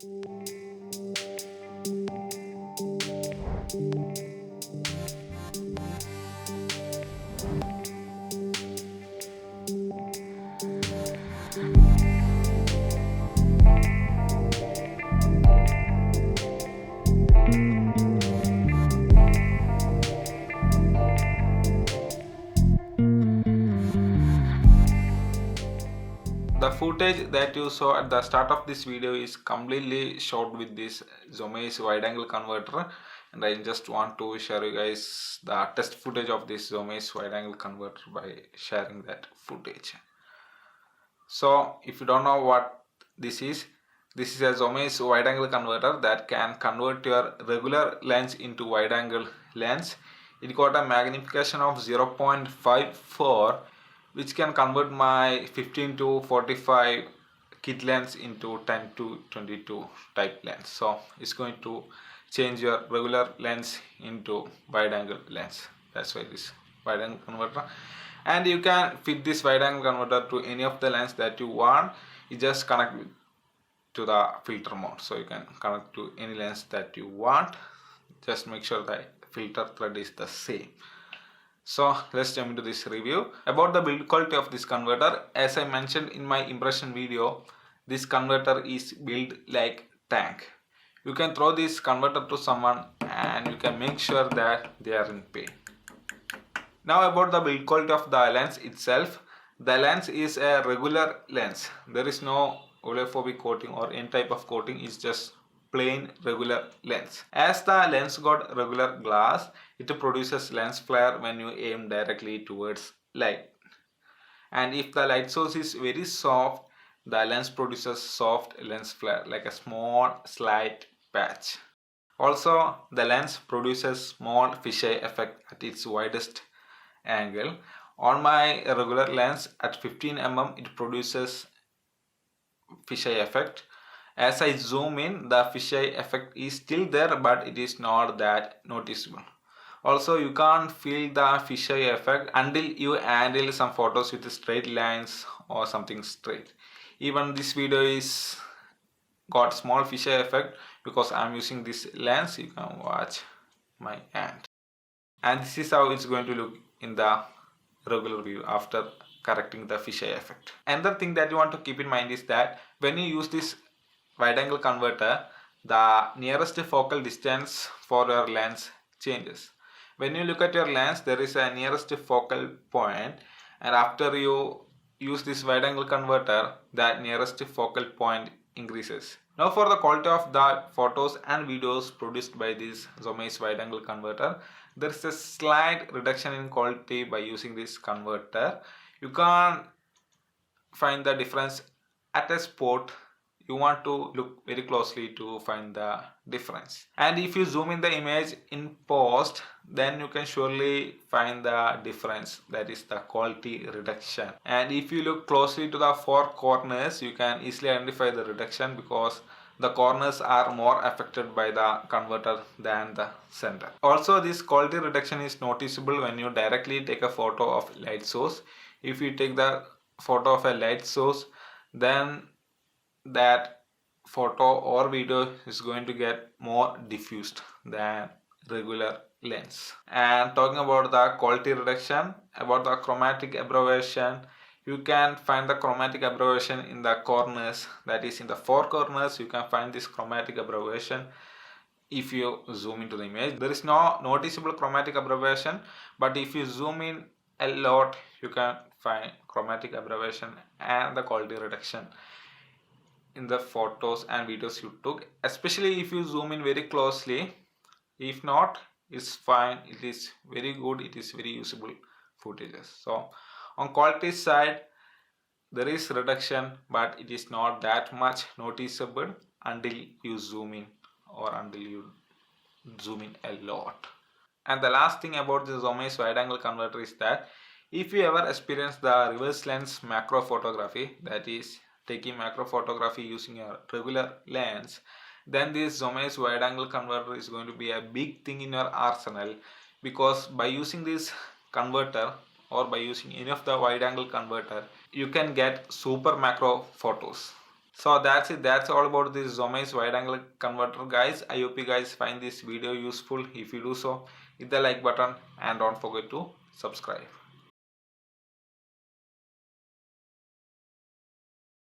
The footage that you saw at the start of this video is completely shot with this Zomei's wide angle converter, and I just want to share you guys the test footage of this Zomei's wide angle converter by sharing that footage. So if you don't know what this is a Zomei's wide angle converter that can convert your regular lens into wide angle lens. It got a magnification of 0.54, which can convert my 15 to 45 kit lens into 10 to 22 type lens. So it's going to change your regular lens into wide angle lens. That's why this wide angle converter. And you can fit this wide angle converter to any of the lens that you want. You just connect to the filter mode, so you can connect to any lens that you want. Just make sure the filter thread is the same. So let's jump into this review. About the build quality of this converter, as I mentioned in my impression video, this converter is built like tank. You can throw this converter to someone and you can make sure that they are in pain. Now about the build quality of the lens itself. The lens is a regular lens. There is no oleophobic coating or any type of coating. It's just plain regular lens. As the lens got regular glass, it produces lens flare when you aim directly towards light. And if the light source is very soft, the lens produces soft lens flare like a small slight patch. Also, the lens produces small fisheye effect at its widest angle. On my regular lens at 15 mm, it produces fisheye effect. As I zoom in, the fisheye effect is still there, but it is not that noticeable. Also, you can't feel the fisheye effect until you handle some photos with straight lines or something straight. Even this video is got small fisheye effect because I'm using this lens. You can watch my hand. And this is how it's going to look in the regular view after correcting the fisheye effect. Another thing that you want to keep in mind is that when you use this wide angle converter, the nearest focal distance for your lens changes. When you look at your lens, there is a nearest focal point, and after you use this wide angle converter, that nearest focal point increases. Now for the quality of the photos and videos produced by this Zomei's wide angle converter, there is a slight reduction in quality by using this converter. You can find the difference at a spot. You want to look very closely to find the difference. And if you zoom in the image in post, then you can surely find the difference, that is the quality reduction. And if you look closely to the four corners, you can easily identify the reduction because the corners are more affected by the converter than the center. Also, this quality reduction is noticeable when you directly take a photo of light source. If you take the photo of a light source, then that photo or video is going to get more diffused than regular lens. And talking about the quality reduction, about the chromatic aberration, you can find the chromatic aberration in the corners, that is in the four corners you can find this chromatic aberration. If you zoom into the image, there is no noticeable chromatic aberration, but if you zoom in a lot, you can find chromatic aberration and the quality reduction in the photos and videos you took, especially if you zoom in very closely. If not, it's fine, it is very good, it is very usable footages. So on quality side, there is reduction, but it is not that much noticeable until you zoom in or until you zoom in a lot. And the last thing about the Zomei's wide angle converter is that if you ever experience the reverse lens macro photography, that is taking macro photography using your regular lens, then this Zomei's wide angle converter is going to be a big thing in your arsenal, because by using this converter or by using any of the wide angle converter, you can get super macro photos. So that's it. That's all about this Zomei's wide angle converter, guys. I hope you guys find this video useful. If you do so, hit the like button and don't forget to subscribe.